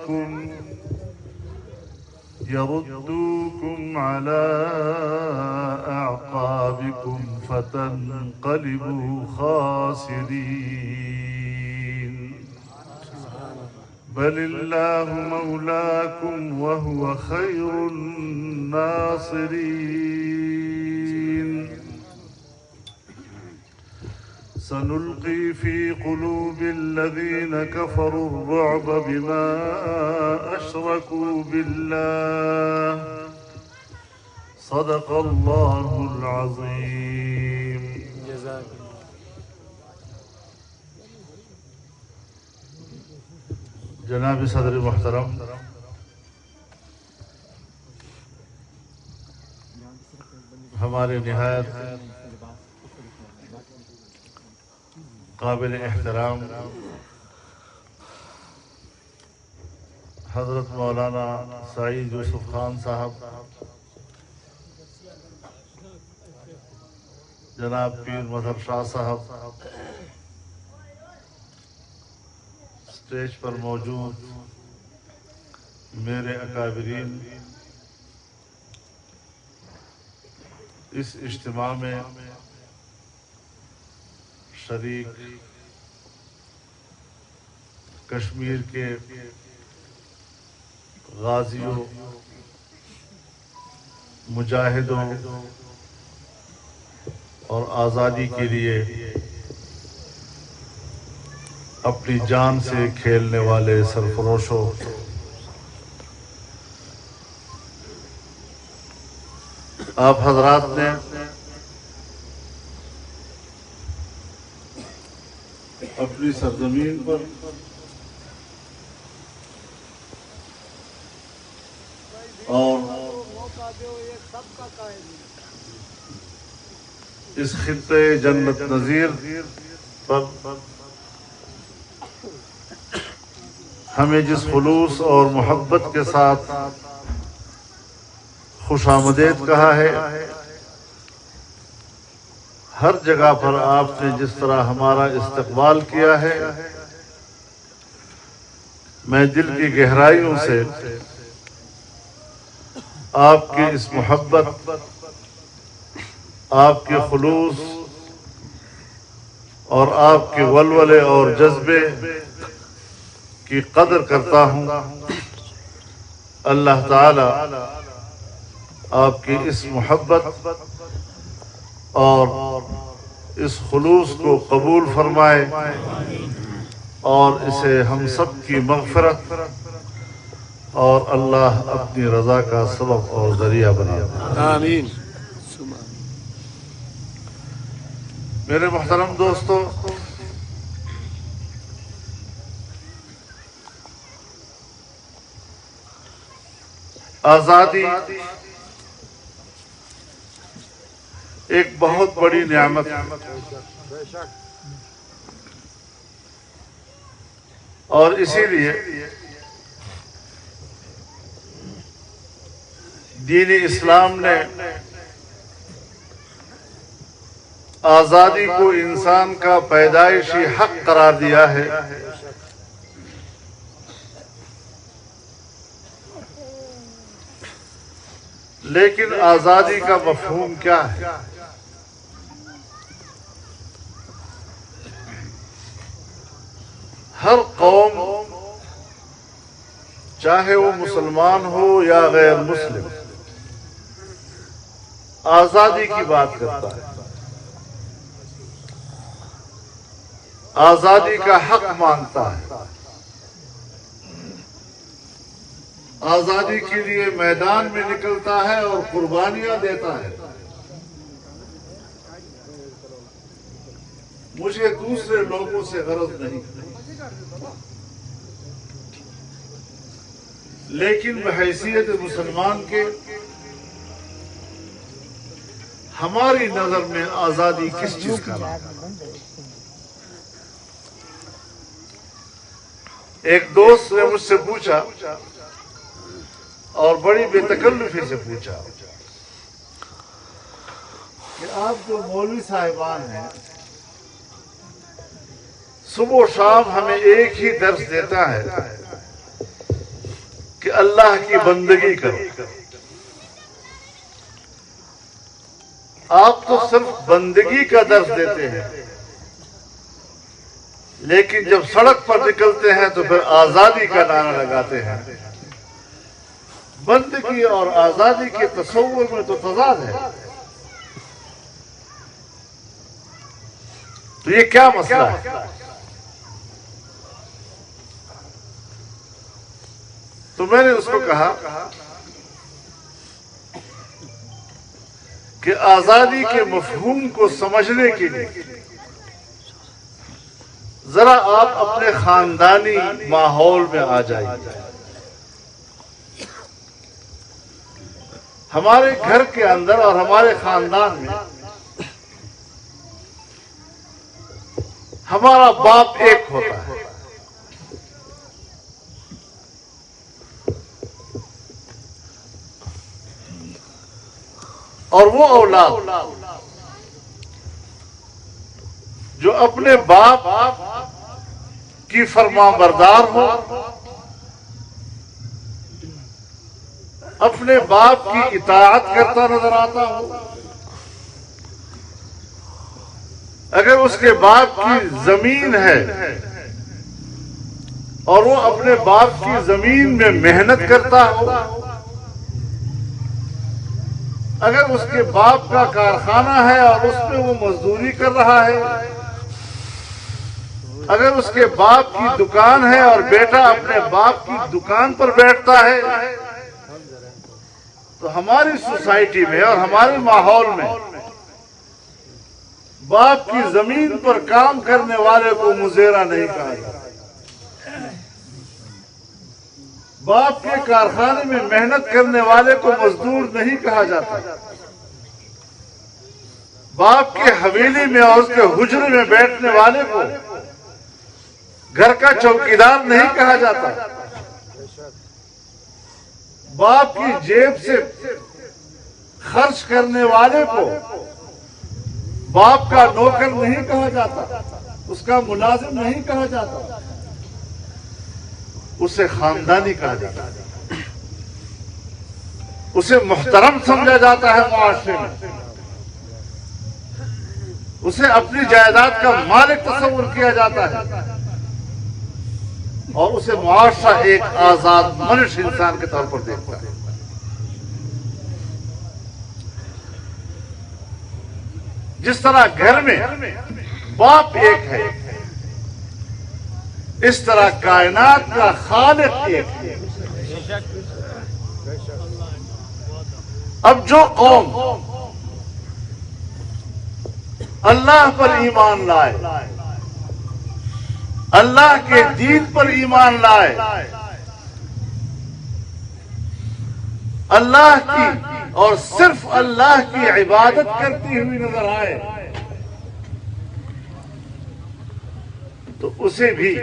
أيمانكم يردوكم على أعقابكم فتنقلبوا خاسرين بل الله مولاكم وهو خير الناصرين سنلقي في قلوب الذين كفروا الرعب بما أشركوا بالله صدق الله العظيم. جناب صدر محترم، ہمارے نہایت قابل احترام حضرت مولانا سعید یوسف خان صاحب، جناب پیر مظہر شاہ صاحب، اسٹیج پر موجود میرے اکابرین، اس اجتماع میں شریک کشمیر کے غازیوں، مجاہدوں اور آزادی کے لیے اپنی جان سے کھیلنے والے سرفروشوں، آپ حضرات نے اپنی سرزمین پر اور اس خطے جنت نظیر پر ہمیں جس خلوص اور محبت کے ساتھ خوش آمدید کہا ہے، ہر جگہ پر آپ نے جس طرح ہمارا استقبال کیا ہے، میں دل کی گہرائیوں سے آپ کی اس محبت، آپ کے خلوص اور آپ کے ولولے اور جذبے کی قدر کرتا ہوں۔ اللہ تعالی آپ کی اس محبت اور اس خلوص کو قبول فرمائے اور اسے ہم سب کی مغفرت اور اللہ اپنی رضا کا سبب اور ذریعہ بنائے۔ آمین۔ میرے محترم دوستو، آزادی ایک بہت بڑی نعمت ہے، اور اسی لیے دین اسلام نے آزادی کو انسان کا پیدائشی حق قرار دیا ہے۔ لیکن آزادی کا مفہوم کیا ہے؟ ہر قوم، چاہے وہ مسلمان ہو یا غیر مسلم، آزادی کی بات کرتا ہے، آزادی کا حق مانگتا ہے، آزادی کے لیے میدان میں نکلتا ہے اور قربانیاں دیتا ہے۔ مجھے دوسرے لوگوں سے غرض نہیں، لیکن بحیثیت مسلمان کے ہماری نظر میں آزادی کس چیز کا نام ہے؟ ایک دوست نے مجھ سے پوچھا، اور بڑی بے تکلفی سے پوچھا کہ آپ جو مولوی صاحبان ہیں، صبح و شام ہمیں ایک ہی درس دیتا ہے اللہ کی بندگی کرو. آپ تو صرف بندگی کا درس دیتے ہیں، لیکن جب سڑک پر نکلتے ہیں تو پھر آزادی کا نعرہ لگاتے ہیں. بندگی اور آزادی کے تصور میں تو تضاد ہے. تو یہ کیا مسئلہ ہے؟ تو میں نے اس کو کہا کہ آزادی کے مفہوم کو سمجھنے کے لیے ذرا آپ اپنے خاندانی ماحول میں آ جائیے. ہمارے گھر کے اندر اور ہمارے خاندان میں ہمارا باپ ایک ہوتا ہے، اور وہ اولاد جو اپنے باپ کی فرما بردار ہو، اپنے باپ کی اطاعت کرتا نظر آتا ہو، اگر اس کے باپ کی زمین ہے اور وہ اپنے باپ کی زمین میں محنت کرتا ہو، اگر اس کے باپ کا کارخانہ ہے اور اس میں وہ مزدوری کر رہا ہے، اگر اس کے باپ کی دکان ہے اور بیٹا اپنے باپ کی دکان پر بیٹھتا ہے، تو ہماری سوسائٹی میں اور ہمارے ماحول میں باپ کی زمین پر کام کرنے والے کو مزیرہ نہیں کہا جاتا، باپ کے کارخانے میں محنت کرنے والے کو مزدور نہیں کہا جاتا، باپ کے حویلی میں اور اس کے حجرے میں بیٹھنے والے کو گھر کا چوکیدار نہیں کہا جاتا، باپ کی جیب سے خرچ کرنے والے کو باپ کا نوکر نہیں کہا جاتا، اس کا ملازم نہیں کہا جاتا، اسے خاندانی کہا جاتا ہے، اسے محترم سمجھا جاتا ہے معاشرے میں، اسے اپنی جائیداد کا مالک تصور کیا جاتا ہے، اور اسے معاشرہ ایک آزاد منش انسان کے طور پر دیکھتا ہے. جس طرح گھر میں باپ ایک ہے، اس طرح کائنات کا خالق ایک ہے. اب جو قوم اللہ پر ایمان لائے، اللہ کے دین پر ایمان لائے، اللہ کی اور صرف اللہ کی عبادت کرتی ہوئی نظر آئے، تو اسے بھی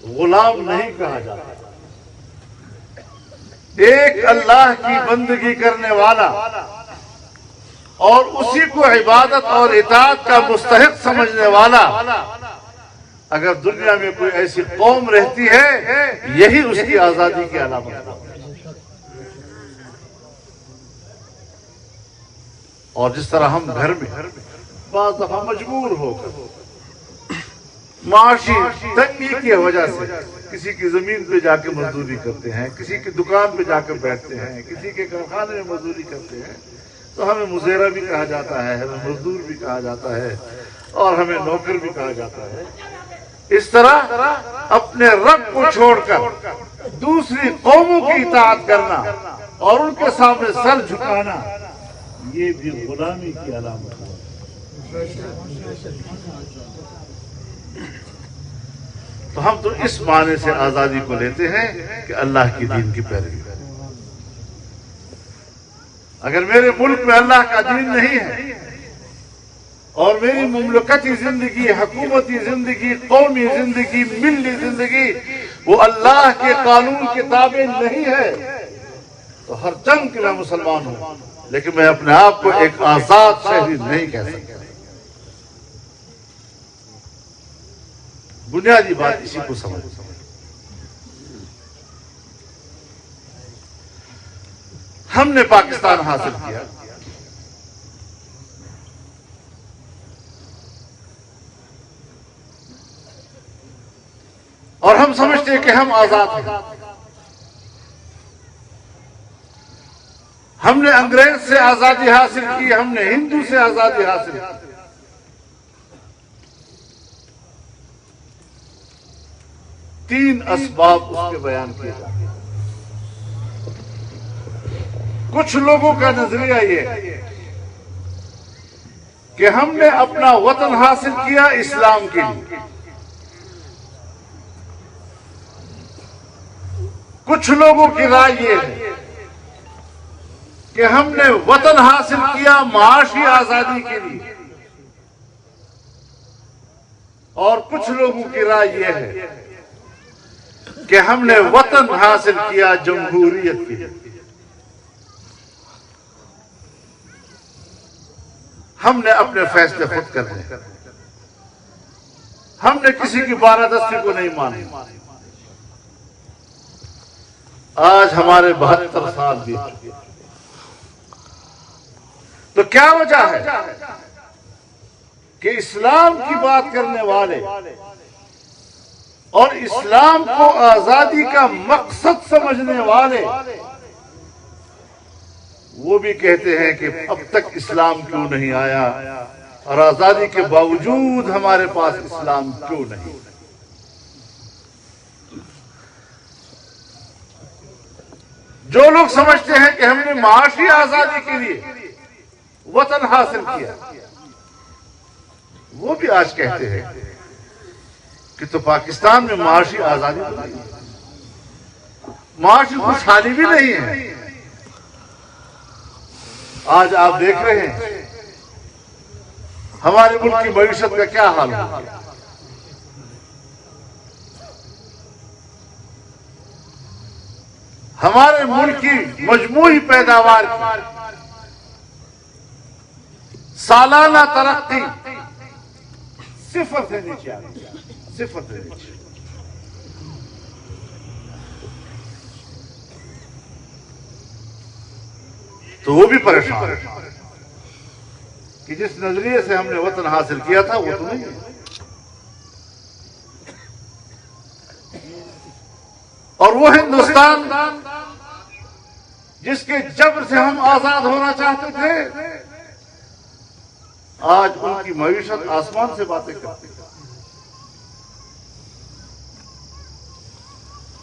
غلام نہیں کہا جاتا. ایک اللہ کی بندگی کرنے والا اور اسی کو عبادت اور اطاعت کا مستحق سمجھنے والا اگر دنیا میں کوئی ایسی قوم رہتی ہے، یہی اس کی آزادی کی علامت ہے. اور جس طرح ہم گھر میں بعض دفعہ مجبور ہو کر معاشی تنگی کی وجہ سے کسی کی زمین پہ جا کے مزدوری کرتے ہیں، کسی کی دکان پہ جا کے بیٹھتے ہیں، کسی کے کارخانے میں مزدوری کرتے ہیں، تو ہمیں مزیرہ بھی کہا جاتا ہے، ہمیں مزدور بھی کہا جاتا ہے، اور ہمیں نوکر بھی کہا جاتا ہے. اس طرح اپنے رب کو چھوڑ کر دوسری قوموں کی اطاعت کرنا اور ان کے سامنے سر جھکانا، یہ بھی غلامی کی علامت ہے. تو ہم تو اس معنی سے آزادی کو لیتے ہیں کہ اللہ کی دین کی پیروی. اگر میرے ملک میں اللہ کا دین نہیں ہے اور میری مملکتی زندگی، حکومتی زندگی، قومی زندگی، ملی زندگی وہ اللہ کے قانون کے تابع نہیں ہے، تو ہر جنگ کے میں مسلمان ہوں، لیکن میں اپنے آپ کو ایک آزاد شہری نہیں کہہ سکتا. بنیادی بات اسی کو سمجھ. ہم نے پاکستان حاصل کیا، اور ہم سمجھتے ہیں کہ ہم آزاد ہیں۔ ہم نے انگریز سے آزادی حاصل کی، ہم نے ہندو سے آزادی حاصل کی۔ تین اسباب اس کے بیان کیے جاتے ہیں۔ کچھ لوگوں کا نظریہ یہ کہ ہم نے اپنا وطن حاصل کیا اسلام کے لیے، کچھ لوگوں کی رائے یہ ہے کہ ہم نے وطن حاصل کیا معاشی آزادی کے لیے، اور کچھ لوگوں کی رائے یہ ہے کہ ہم نے وطن حاصل کیا جمہوریت کے لیے۔ ہم نے اپنے فیصلے خود کرنے، ہم نے کسی کی بالادستی کو نہیں مانا۔ آج ہمارے 72 سال بیت چکے، تو کیا وجہ ہے کہ اسلام کی بات کرنے والے اور اسلام کو آزادی کا مقصد سمجھنے والے وہ بھی کہتے ہیں کہ اب تک اسلام کیوں نہیں آیا، اور آزادی کے باوجود ہمارے پاس اسلام کیوں نہیں؟ جو لوگ سمجھتے ہیں کہ ہم نے معاشی آزادی کے لیے وطن حاصل کیا، وہ بھی آج کہتے ہیں کہ تو پاکستان میں معاشی آزادی تو نہیں ہے، معاشی خوشحالی بھی نہیں ہے۔ آج آپ دیکھ رہے ہیں ہمارے ملک کی معیشت کا کیا حال ہو گیا۔ ہمارے ملک کی مجموعی پیداوار کی سالانہ ترقی صفر سے نیچے آ گئی، صفر سے نیچے۔ تو وہ بھی پریشان ہے کہ جس نظریے سے ہم نے وطن حاصل کیا تھا وہ تو نہیں ہے، اور وہ ہندوستان جس کے جبر سے ہم آزاد ہونا چاہتے تھے، آج ان کی معیشت آسمان سے باتیں کرتی ہے،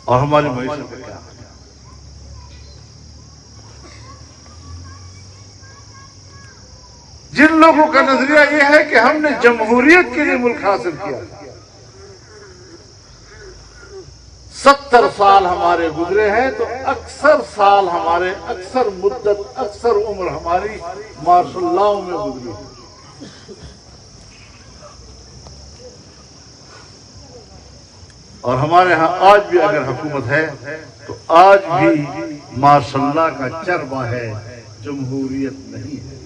اور ہماری معیشت میں کیا ہے؟ جن لوگوں کا نظریہ یہ ہے کہ ہم نے جمہوریت کے لیے ملک حاصل کیا، 70 سال ہمارے گزرے ہیں، تو اکثر سال ہمارے، اکثر مدت، اکثر عمر ہماری مارشل لاؤ میں گزری ہے۔ اور ہمارے ہاں آج بھی اگر حکومت ہے تو آج بھی ماشاء اللہ کا چربہ ہے، جمہوریت نہیں ہے۔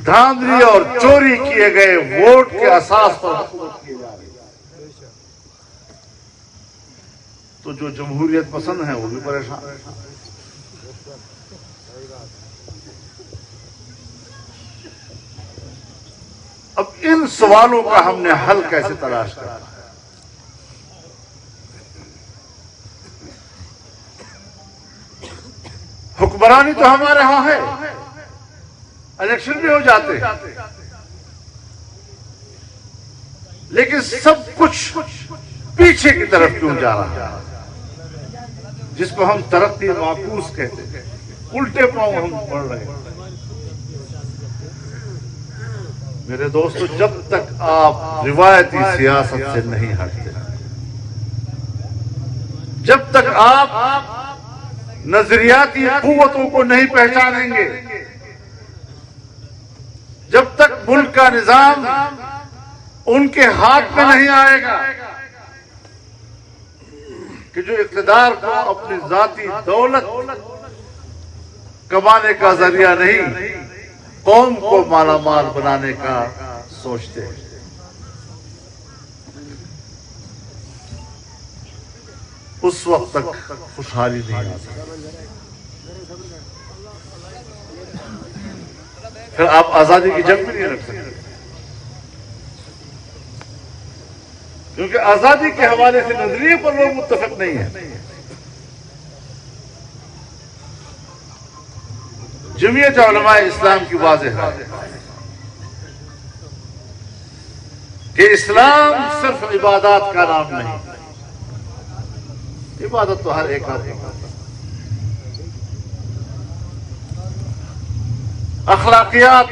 دھاندلی اور چوری کیے گئے ووٹ کے اساس پر حکومت کی جا رہی ہے، تو جو جمہوریت پسند ہیں وہ بھی پریشان ہیں۔ اب ان سوالوں کا ہم نے حل کیسے تلاش کرنا ہے؟ حکمرانی تو ہمارے ہاں ہے، الیکشن بھی ہو جاتے ہیں، لیکن سب کچھ پیچھے کی طرف کیوں جا رہا ہے، جس کو ہم ترقی معکوس کہتے ہیں، الٹے پاؤں ہم پڑھ رہے ہیں۔ میرے دوستو، جب تک آپ روایتی سیاست سے نہیں ہٹتے، جب تک آپ نظریاتی قوتوں کو نہیں پہچانیں گے، جب تک ملک کا نظام ان کے ہاتھ میں نہیں آئے گا کہ جو اقتدار کو اپنی ذاتی دولت کمانے کا ذریعہ نہیں، قوم کو مالا مال بنانے کا سوچتے ہیں۔ اس وقت تک خوشحالی نہیں آ سکتی۔ پھر آپ آزادی کی جنگ بھی نہیں رکھ سکتے، کیونکہ آزادی کے حوالے سے نظریے پر لوگ متفق نہیں ہیں۔ جمعیت علماء اسلام کی واضح ہے کہ اسلام صرف عبادات کا نام نہیں، عبادت تو ہر ایک آدمی کرتا ہے، اخلاقیات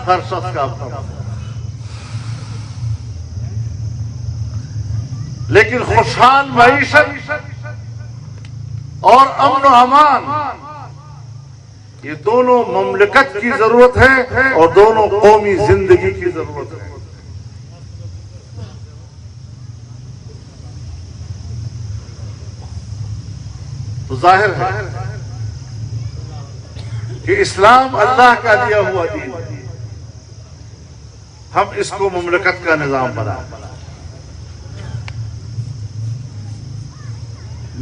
ہر شخص کا اپنا، لیکن خوشحال معیشت اور امن و امان یہ دونوں مملکت کی ضرورت ہے اور دونوں قومی زندگی کی ضرورت ہے۔ تو ظاہر ہے کہ اسلام اللہ کا دیا ہوا دین، ہم اس کو مملکت کا نظام بنائیں۔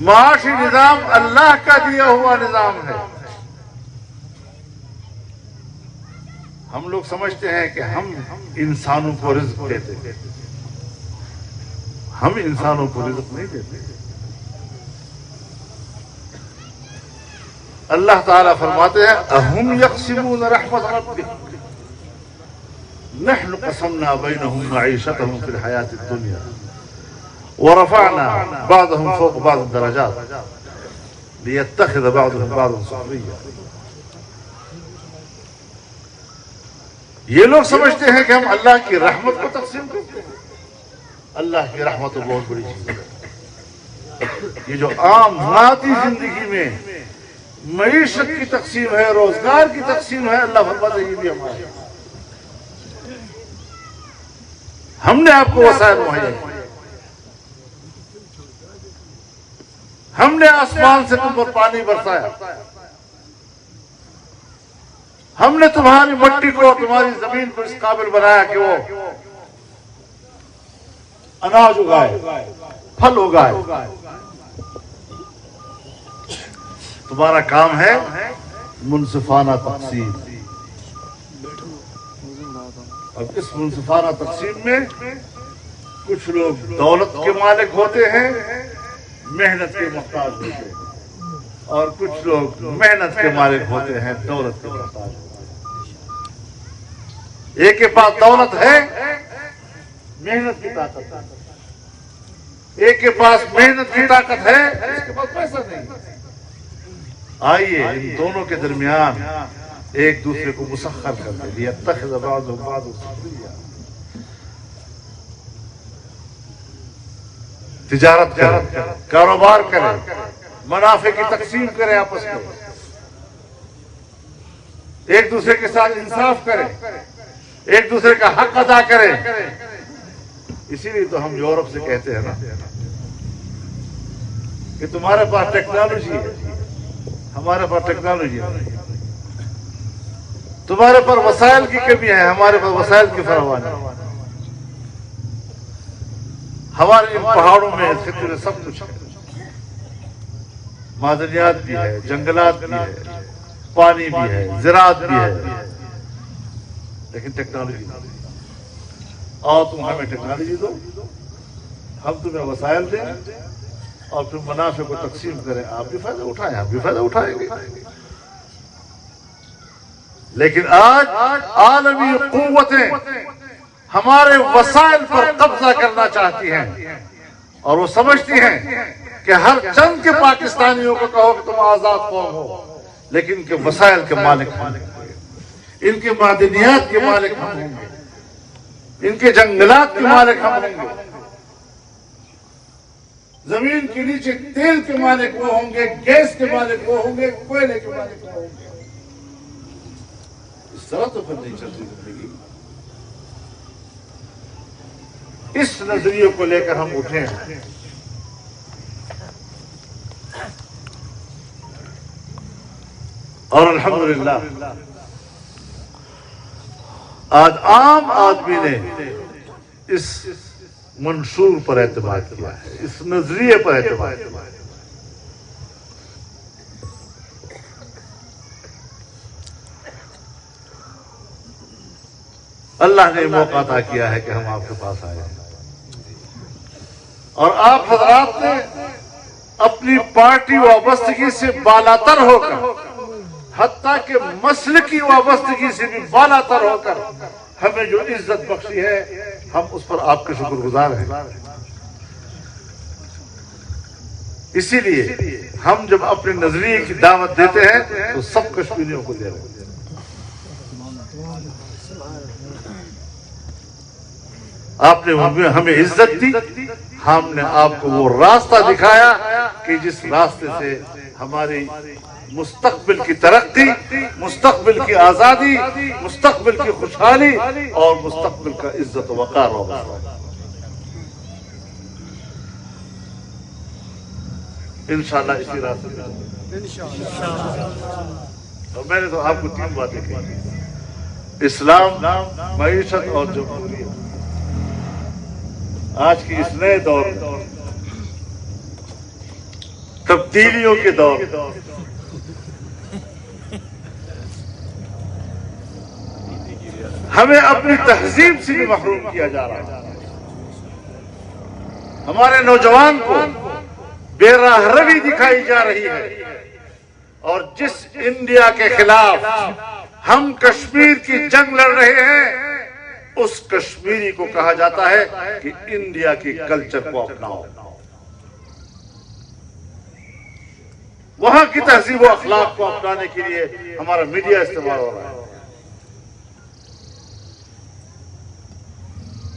معاشی نظام اللہ کا دیا ہوا نظام ہے۔ ہم لوگ سمجھتے ہیں کہ ہم انسانوں کو رزق دیتے ہیں، ہم انسانوں کو رزق نہیں دیتے۔ اللہ تعالیٰ فرماتے ہیں اَهُمْ يَقْسِمُونَ رَحْمَةَ رَبِّكَ نَحْنُ قَسَمْنَا بَيْنَهُمْ مَعِيشَتَهُمْ فِي الْحَيَاةِ الدُّنْيَا وَرَفَعْنَا بَعْضَهُمْ فَوْقَ بَعْضٍ دَرَجَاتٍ لِيَتَّخِذَ بَعْضُهُم بَعْضًا سُخْرِيًّا۔ یہ لوگ سمجھتے ہیں کہ ہم اللہ کی رحمت کو تقسیم کرتے ہیں۔ اللہ کی رحمت تو بہت بڑی چیز ہے۔ یہ جو عام مادی زندگی میں معیشت کی تقسیم ہے، روزگار کی تقسیم ہے، اللہ فرماتے ہیں یہ بھی ہمارا ہے۔ ہم نے آپ کو وسائل مہیا کیے، ہم نے آسمان سے تم پر پانی برسایا، ہم نے تمہاری مٹی کو، تمہاری زمین کو اس قابل بنایا کہ وہ اناج اگائے، پھل اگائے۔ تمہارا کام ہے منصفانہ تقسیم۔ اب اس منصفانہ تقسیم میں کچھ لوگ دولت کے مالک ہوتے ہیں، محنت کے محتاج ہوتے ہیں، اور کچھ لوگ محنت کے مالک ہوتے ہیں، دولت کے محتاج ہوتے ہیں۔ ایک کے پاس دولت ہے، محنت کی طاقت ہے، ایک کے پاس محنت کی طاقت ہے، اس کے پاس پیسہ نہیں۔ آئیے ان دونوں کے درمیان ایک دوسرے کو مسخر کر دے لِيَتَّخِذَ بَعْضُهُم بَعْضًا سُخْرِيًّا۔ تجارت کریں، کاروبار کریں، منافع کی تقسیم کریں، آپس میں ایک دوسرے کے ساتھ انصاف کریں، ایک دوسرے کا حق ادا کریں۔ اسی لیے تو ہم یورپ سے کہتے ہیں نا کہ تمہارے پاس ٹیکنالوجی ہے، ہمارے پاس ٹیکنالوجی ہے، تمہارے پر وسائل کی کمی ہے، ہمارے پاس وسائل کی فراوانی ہے۔ ہمارے ان پہاڑوں میں اس خطے میں سب کچھ ہے، معدنیات بھی ہے، جنگلات بھی ہے، پانی بھی ہے، زراعت بھی ہے، لیکن ٹیکنالوجی نہیں۔ اور تم ہمیں ٹیکنالوجی دو، ہم تمہیں وسائل دیں، اور پھر منافع کو تقسیم کریں، آپ بھی فائدہ اٹھائیں، ہم بھی فائدہ اٹھائیں گے۔ لیکن آج عالمی قوتیں ہمارے وسائل پر قبضہ کرنا چاہتی ہیں، اور وہ سمجھتی ہیں کہ ہر چند کے پاکستانیوں کو کہو کہ تم آزاد قوم ہو، لیکن ان کے وسائل کے مالک ہم ہیں، ان کے معدنیات کے مالک ہم ہوں گے، ان کے جنگلات کے مالک ہم ہوں گے، زمین کے نیچے تیل کے مالک وہ ہوں گے، گیس کے مالک وہ ہوں گے، کوئلے کے مالک وہ ہوں گے۔ اس طرح تو پھر نہیں چلتی زندگی۔ اس نظریے کو لے کر ہم اٹھے ہیں، اور الحمدللہ آج عام آدمی نے اس منشور پر اعتماد کیا ہے، اس نظریے پر اعتماد کیا ہے۔ اللہ نے موقع عطا کیا ہے کہ ہم آپ کے پاس آئے ہیں، اور آپ حضرات نے اپنی پارٹی وابستگی سے بالاتر ہو کر، حتیٰ کہ مسلکی وابستگی سے بھی بالاتر ہو کر ہمیں جو عزت بخشی ہے، ہم اس پر آپ کے شکر گزار ہیں۔ اسی لیے ہم جب اپنے نظریے کی دعوت دیتے ہیں تو سب کشمیریوں کو دے رہے ہیں۔ آپ نے ہمیں عزت دی، ہم نے آپ کو وہ راستہ دکھایا کہ جس راستے سے ہماری مستقبل کی ترقی، مستقبل کی آزادی، مستقبل کی خوشحالی اور مستقبل کا عزت و وقار ہوگا۔ انشاءاللہ اسی راستے میں، اور میں نے تو آپ کو 3 باتیں کہی: اسلام، معیشت اور جمہوریت۔ آج کی اس نئے دور میں، تبدیلیوں کے دور میں، ہمیں اپنی تہذیب سے بھی محروم کیا جا رہا ہے۔ ہمارے نوجوان کو بے راہ روی دکھائی جا رہی ہے، اور جس انڈیا کے خلاف ہم کشمیر کی جنگ لڑ رہے ہیں، اس کشمیری کو کہا جاتا ہے کہ انڈیا کی کلچر کو اپناؤ، وہاں کی تہذیب و اخلاق کو اپنانے کے لیے ہمارا میڈیا استعمال ہو رہا ہے،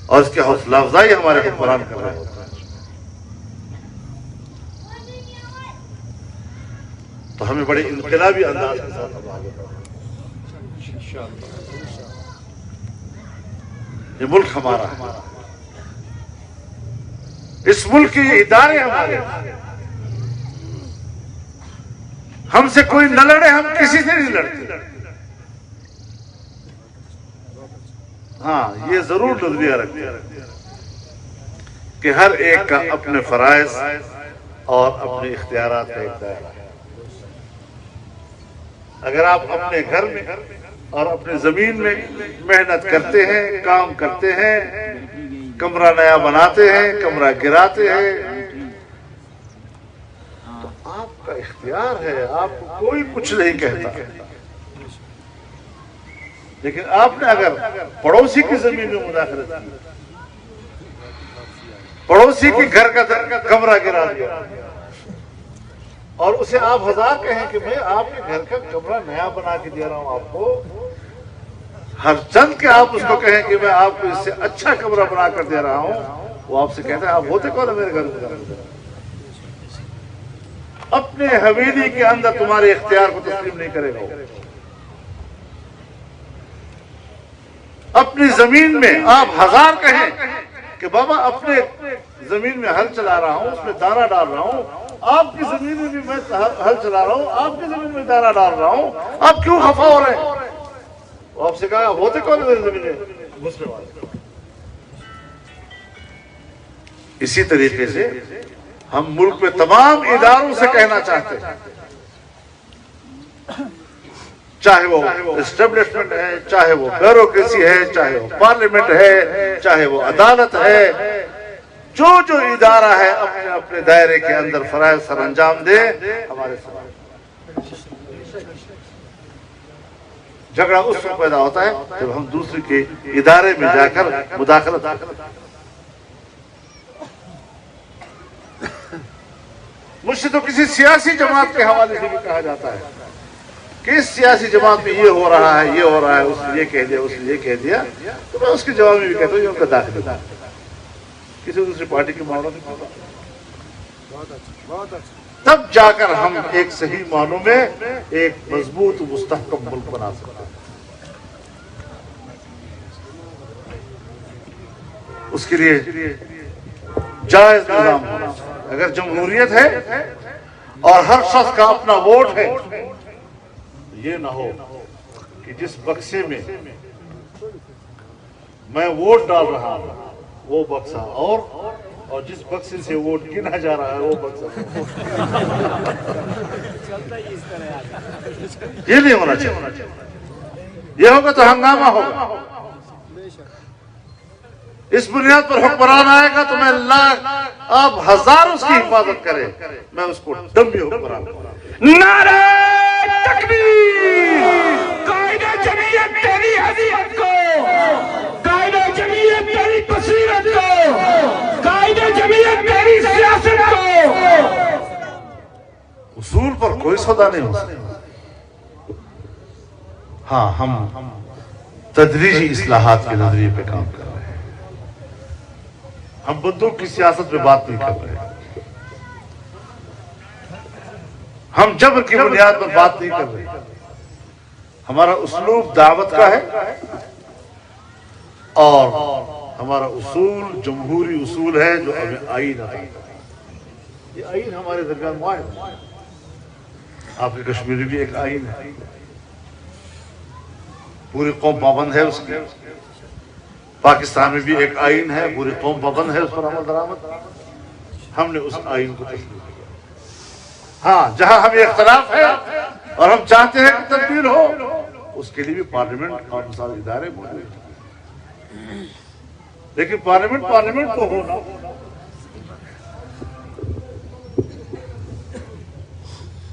اور اس کی حوصلہ افزائی ہمارے حکمران کر رہے ہیں۔ تو ہمیں بڑے انقلابی انداز کے ساتھ آگے بڑھنا ہے۔ یہ ملک ہمارا ہے، اس ملک کے یہ ادارے ہمارے ہیں، ہم سے کوئی نہ لڑے، ہم کسی سے نہیں لڑتے۔ ہاں، یہ ضرور نظریہ رکھتے ہیں کہ ہر ایک کا اپنے فرائض اور اپنے اختیارات کا ایک دائرہ ہے۔ اگر آپ اپنے گھر میں اور اپنے زمین میں محنت کرتے ہیں، کام کرتے ہیں، کمرہ نیا بناتے ہیں، کمرہ گراتے ہیں، تو آپ کا اختیار ہے، آپ کو کوئی کچھ نہیں کہتا۔ لیکن آپ نے اگر پڑوسی کی زمین میں مداخلت کی، پڑوسی کے گھر کا کمرہ گرا دیا، اور اسے آپ 1000 کہیں کہ میں آپ کے گھر کا کمرہ نیا بنا کے دے رہا ہوں آپ کو، ہر چند کے آپ اس کو کہیں کہ میں آپ کو اس سے اچھا کمرہ بنا کر دے رہا ہوں، وہ آپ سے کہتا ہے آپ ہوتے کون ہے میرے گھر میں؟ اپنے حویلی کے اندر تمہارے اختیار کو تسلیم نہیں کرے گا۔ اپنی زمین میں آپ 1000 کہیں کہ بابا اپنے زمین میں ہل چلا رہا ہوں، اس میں دانہ ڈال رہا ہوں، آپ کی زمین میں بھی میں ہل چلا رہا ہوں، آپ کی زمین میں دانہ ڈال رہا ہوں، آپ کیوں خفا ہو رہے ہیں؟ وہ آپ سے کہا ہوتے کون ہے میری زمین میں؟ گھسنے والے۔ اسی طریقے سے ہم ملک میں تمام اداروں سے کہنا چاہتے ہیں، چاہے وہ اسٹیبلشمنٹ ہے، چاہے وہ بیوروکریسی ہے، چاہے وہ پارلیمنٹ ہے، چاہے وہ عدالت ہے، جو ادارہ ہے اپنے اپنے دائرے کے اندر فرائض سر انجام دے۔ ہمارے ساتھ جھگڑا اس وقت پیدا ہوتا ہے جب ہم دوسرے کے ادارے میں جا کر مداخلت کرتے ہیں۔ مجھ سے تو کسی سیاسی جماعت کے حوالے سے بھی کہا جاتا ہے کہ اس سیاسی جماعت میں یہ ہو رہا ہے، یہ ہو رہا ہے، اس نے یہ کہہ دیا، اس نے یہ کہہ دیا، تو میں اس کے جواب میں بھی کہتا ہوں یہ ان کا داخلہ تھا، کسی دوسری پارٹی کے معاملہ نہیں ہوتا۔ تب جا کر ہم ایک صحیح معنوں میں ایک مضبوط مستحکم ملک بنا سکتے ہیں۔ اس کے لیے جائز نظام ہونا چاہیے۔ اگر جمہوریت ہے اور ہر شخص کا اپنا ووٹ ہے، یہ نہ ہو کہ جس بکسے میں میں ووٹ ڈال رہا ہوں وہ بکسا اور جس بکسے سے ووٹ گنا جا رہا ہے وہ بکسا۔ یہ نہیں ہونا چاہیے۔ یہ ہوگا تو ہنگامہ ہوگا، اس بنیاد پر حکمران آئے گا تو میں آپ ہزار اس کی حفاظت کرے، میں اس کو ڈمی حکمران کروں۔ نعرہ تکبیر! قائد جمعیت تیری عظمت کو، قائد جمعیت تیری بصیرت کو، قائد جمعیت تیری سیاست کو۔ اصول پر کوئی سودا نہیں ہو سکتا۔ ہاں، ہم تدریجی اصلاحات کے نظریے پہ کام کر رہے ہیں، ہم بندوق کی سیاست پہ بات نہیں کر رہے، ہم جبر کی بنیاد پر بات نہیں کر رہے۔ ہمارا اسلوب دعوت کا ہے اور ہمارا اصول جمہوری اصول ہے جو ہمیں آئین عطا کرتا ہے۔ یہ آئین ہمارے درمیان معاہد ہے۔ آپ کے کشمیری بھی ایک آئین ہے، پوری قوم پابند ہے اس کی۔ پاکستان میں بھی ایک آئین ہے، پوری قوم پابند ہے اس پر عمل درآمد۔ ہم نے اس آئین کو تسلیم کیا۔ ہاں، جہاں ہمیں اختلاف ہے اور ہم چاہتے ہیں کہ تبدیل ہو، اس کے لیے بھی پارلیمنٹ اور مساوی ادارے موجود ہیں، لیکن پارلیمنٹ تو ہونا۔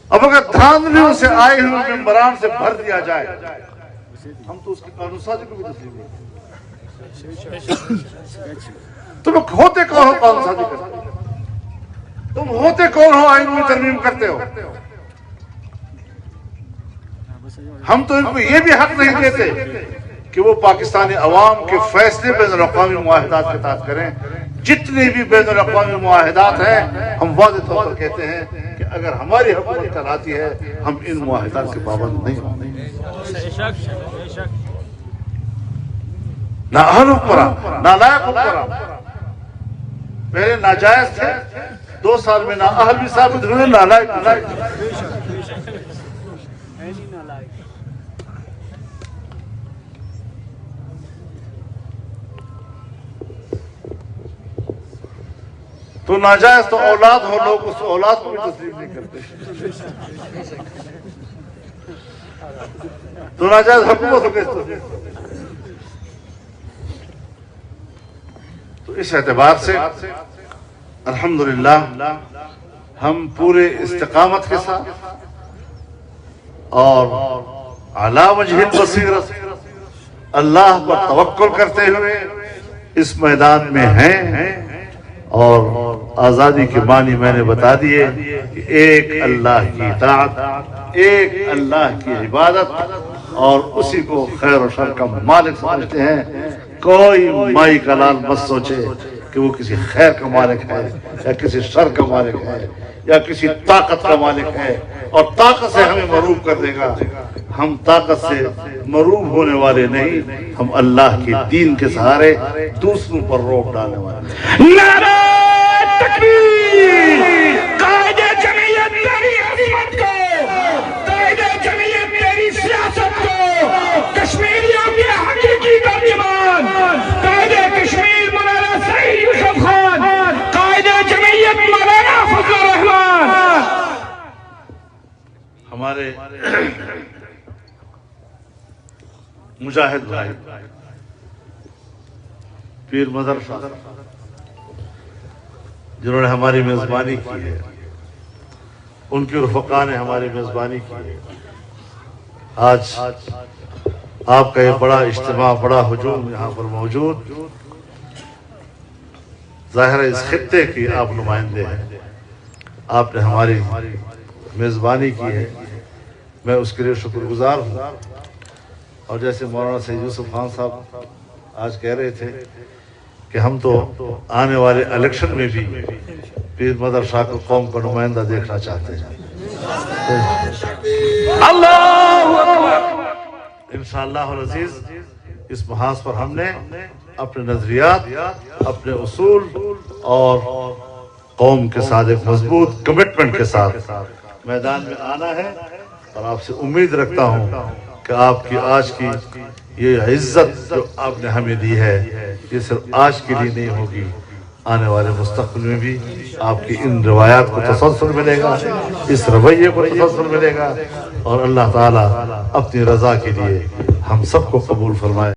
اب اگر دھاندلیوں سے آئے ہوئے ممبران سے بھر دیا جائے، ہم تو اس کی قانون سازی کو بھی تسلیم نہیں کرتے۔ تم ہوتے کون ہو قانون سازی کرتے؟ تم ہوتے کون ہو آئین میں ترمیم کرتے ہو؟ ہم تو ان کو یہ بھی حق نہیں دیتے کہ وہ پاکستانی عوام کے فیصلے بین الاقوامی معاہدات کے تحت کریں۔ جتنے بھی بین الاقوامی معاہدات ہیں، ہم واضح طور پر کہتے ہیں کہ اگر ہماری حکومت کراتی ہے، ہم ان معاہدات کے پابند نہیں ہوں گے۔ نہ اہل حکمران، نالائق حکمران پہلے ناجائز تھے، 2 سال میں نہ اہل بھی ثابت ہوئے، نالائق بھی ثابت ہوئے۔ تو ناجائز تو اولاد ہو، لوگ اس اولاد کو بھی تسلیم نہیں کرتے۔ تو ناجائز حکومت ہو گئی۔ تو اس اعتبار سے الحمدللہ ہم پورے استقامت کے ساتھ اور علی وجہ البصیرت اللہ پر توکل کرتے ہوئے اس میدان میں ہیں۔ اور آزادی کے معنی میں نے بتا دیے کہ ایک اللہ کی اطاعت، ایک اللہ کی عبادت، اور اسی کو خیر و شر کا مالک سمجھتے ہیں۔ کوئی مائی کا لال مت سوچے کہ وہ کسی خیر کا مالک ہے یا کسی شر کا مالک ہے یا کسی طاقت کا مالک ہے اور طاقت سے ہمیں مغلوب کر دے گا۔ ہم طاقت سے مغلوب ہونے والے نہیں، ہم اللہ کے دین کے سہارے دوسروں پر روک ڈالنے والے ہیں۔ نعرہ تکبیر! قائد جمعیت تیری عظمت کو، قائد جمعیت تیری سیاست کو، کشمیریوں کے حقیقی ترجمان قائد کشمیر مولانا سعید یوسف خان، قائد جمعیت مولانا فضل الرحمان۔ ہمارے مجاہد بھائی پیر مظہر شاہ جنہوں نے ہماری میزبانی کی ہے، ان کے رفقا نے ہماری میزبانی کی ہے۔ آج آپ کا یہ بڑا اجتماع، بڑا ہجوم یہاں پر موجود، ظاہر ہے اس خطے کی آپ نمائندے ہیں، آپ نے ہماری میزبانی کی ہے، میں اس کے لیے شکر گزار ہوں۔ اور جیسے مولانا سید یوسف خان صاحب آج کہہ رہے تھے کہ ہم تو آنے والے الیکشن میں بھی پیر مظہر شاہ کو قوم کا نمائندہ دیکھنا چاہتے ہیں۔ اللہ انشاءاللہ العزیز اس محاذ پر ہم نے اپنے نظریات، اپنے اصول اور قوم کے ساتھ ایک مضبوط کمٹمنٹ کے ساتھ میدان میں آنا ہے، اور آپ سے امید رکھتا ہوں کہ آپ کی آج کی یہ عزت جو آپ نے ہمیں دی ہے، یہ صرف آج کے لیے نہیں ہوگی، آنے والے مستقبل میں بھی آپ کی ان روایات کو تسلسل ملے گا، اس رویے کو تسلسل ملے گا، اور اللہ تعالیٰ اپنی رضا کے لیے ہم سب کو قبول فرمائے۔